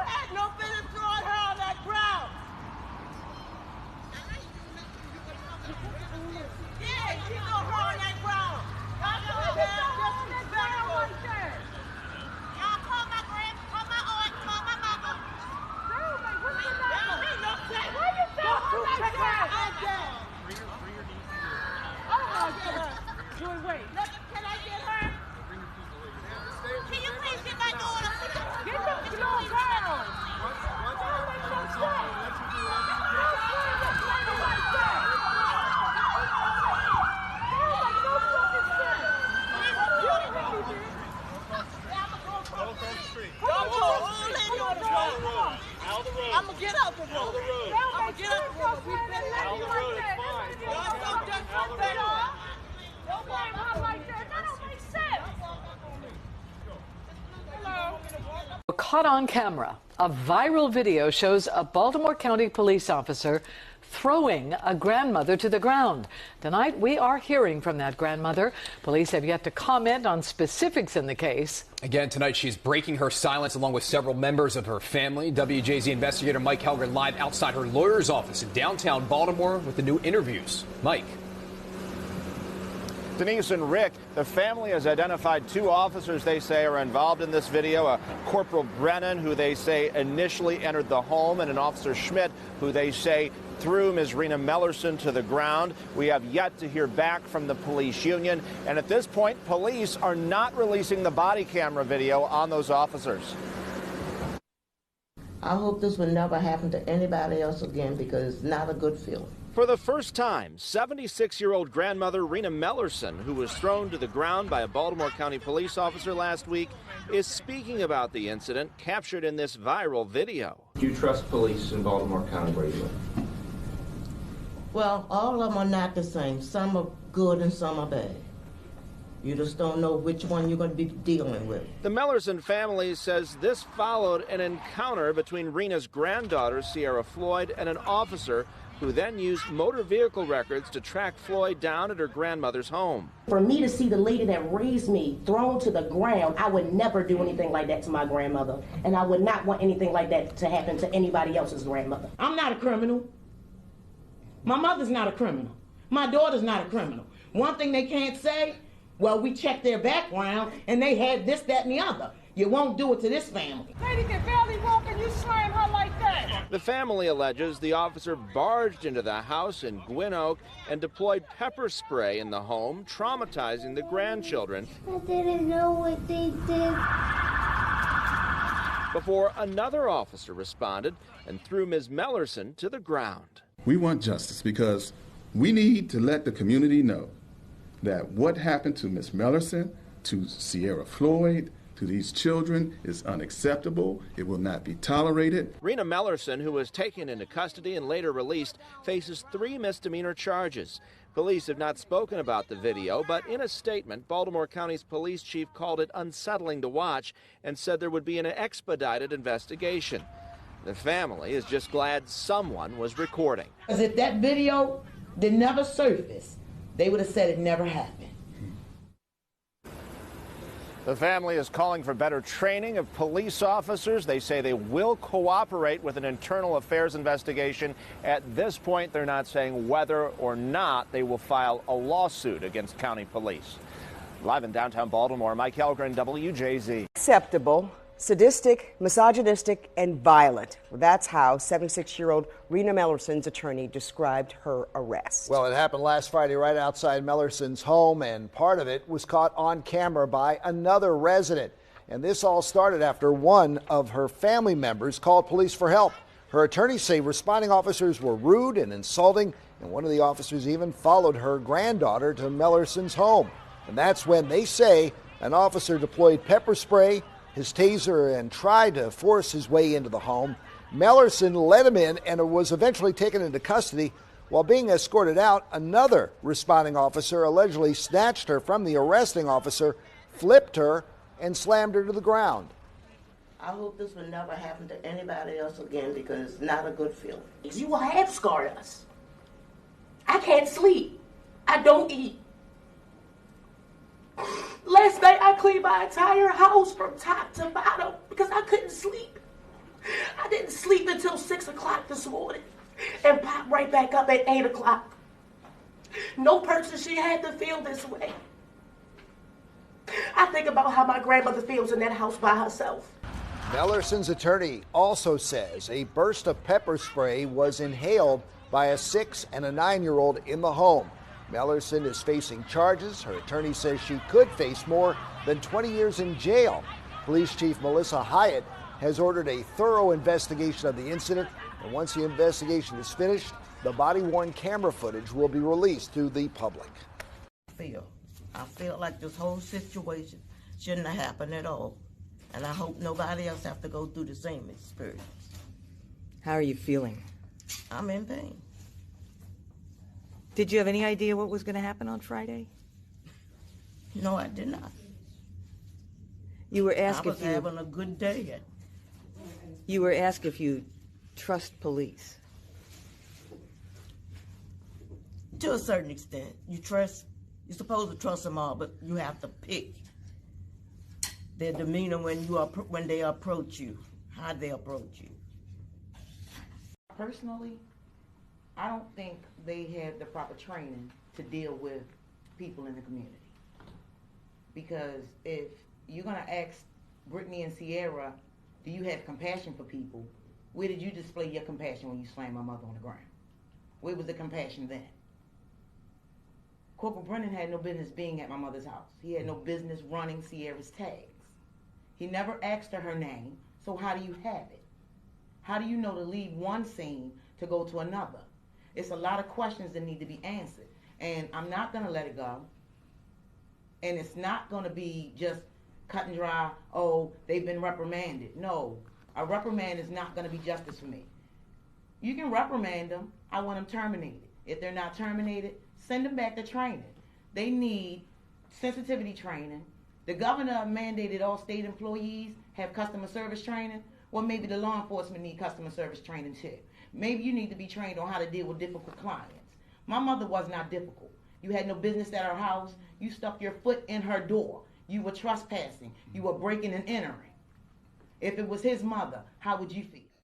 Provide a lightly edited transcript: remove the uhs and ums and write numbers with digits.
had no business throwing her on that ground. Yeah, you throw her on that ground. Y'all know that. Y'all call my aunt, call my mama. What's the matter? Why you throwing her like that? Wait. Can I get her? Can you please get my daughter? Get the little girl. I'm gonna get out the road. I'm gonna get out the road. We've been out the road. It's fine. Y'all so disrespectful. Don't blame her like that. That don't make sense. Hello. Caught on camera, a viral video shows a Baltimore County police officer throwing a grandmother to the ground. Tonight, we are hearing from that grandmother. Police have yet to comment on specifics in the case. Again, tonight, she's breaking her silence along with several members of her family. WJZ investigator Mike Helgren live outside her lawyer's office in downtown Baltimore with the new interviews. Mike. Denise and Rick, the family has identified two officers they say are involved in this video, a Corporal Brennan, who they say initially entered the home, and an Officer Schmidt, who they say threw Ms. Rena Mellerson to the ground. We have yet to hear back from the police union, and at this point, police are not releasing the body camera video on those officers. I hope this will never happen to anybody else again, because it's not a good feeling. For the first time, 76-year-old grandmother Rena Mellerson, who was thrown to the ground by a Baltimore County police officer last week, is speaking about the incident captured in this viral video. Do you trust police in Baltimore County where you live? Well, all of them are not the same. Some are good and some are bad. You just don't know which one you're going to be dealing with. The Mellerson family says this followed an encounter between Rena's granddaughter, Sierra Floyd, and an officer who then used motor vehicle records to track Floyd down at her grandmother's home. For me to see the lady that raised me thrown to the ground, I would never do anything like that to my grandmother. And I would not want anything like that to happen to anybody else's grandmother. I'm not a criminal. My mother's not a criminal. My daughter's not a criminal. One thing they can't say, well, we checked their background and they had this, that, and the other. You won't do it to this family. Lady can barely walk and you slam her like that. The family alleges the officer barged into the house in Gwynn Oak and deployed pepper spray in the home, traumatizing the grandchildren. I didn't know what they did. Before another officer responded and threw Ms. Mellerson to the ground. We want justice because we need to let the community know that what happened to Ms. Mellerson, to Sierra Floyd, to these children is unacceptable. It will not be tolerated. Rena Mellerson, who was taken into custody and later released, faces 3 misdemeanor charges. Police have not spoken about the video, but in a statement, Baltimore County's police chief called it unsettling to watch and said there would be an expedited investigation. The family is just glad someone was recording. Because if that video did never surface, they would have said it never happened. The family is calling for better training of police officers. They say they will cooperate with an internal affairs investigation. At this point, they're not saying whether or not they will file a lawsuit against county police. Live in downtown Baltimore, Mike Helgren, WJZ. Acceptable, sadistic, misogynistic, and violent. That's how 76-year-old Rena Mellerson's attorney described her arrest. Well, it happened last Friday right outside Mellerson's home, and part of it was caught on camera by another resident. And this all started after one of her family members called police for help. Her attorneys say responding officers were rude and insulting, and one of the officers even followed her granddaughter to Mellerson's home. And that's when they say an officer deployed pepper spray, his taser, and tried to force his way into the home. Mellerson let him in and was eventually taken into custody. While being escorted out, another responding officer allegedly snatched her from the arresting officer, flipped her, and slammed her to the ground. I hope this will never happen to anybody else again, because it's not a good feeling. You will have scarred us. I can't sleep. I don't eat. Last night I cleaned my entire house from top to bottom because I couldn't sleep. didn't sleep until 6 o'clock this morning and popped right back up at 8 o'clock. No person she had to feel this way. I think about how my grandmother feels in that house by herself. Mellerson's attorney also says a burst of pepper spray was inhaled by a 6- and a 9-year-old in the home. Mellerson is facing charges. Her attorney says she could face more than 20 years in jail. Police Chief Melissa Hyatt has ordered a thorough investigation of the incident, and once the investigation is finished, the body-worn camera footage will be released to the public. I feel like this whole situation shouldn't have happened at all, and I hope nobody else have to go through the same experience. How are you feeling? I'm in pain. Did you have any idea what was going to happen on Friday? No, I did not. You were asked I was if you having a good day. You were asked if you trust police. To a certain extent, you're supposed to trust them all, but you have to pick their demeanor when they approach you, how they approach you. Personally, I don't think they had the proper training to deal with people in the community. Because if you're gonna ask Brittany and Sierra, do you have compassion for people? Where did you display your compassion when you slammed my mother on the ground? Where was the compassion then? Corporal Brennan had no business being at my mother's house. He had no business running Sierra's tags. He never asked her name, so how do you have it? How do you know to leave one scene to go to another? It's a lot of questions that need to be answered, and I'm not gonna let it go. And it's not gonna be just cut and dry, oh, they've been reprimanded. No, a reprimand is not gonna be justice for me. You can reprimand them, I want them terminated. If they're not terminated, send them back to training. They need sensitivity training. The governor mandated all state employees have customer service training. Well, maybe the law enforcement need customer service training too. Maybe you need to be trained on how to deal with difficult clients. My mother was not difficult. You had no business at her house. You stuck your foot in her door. You were trespassing. You were breaking and entering. If it was his mother, how would you feel?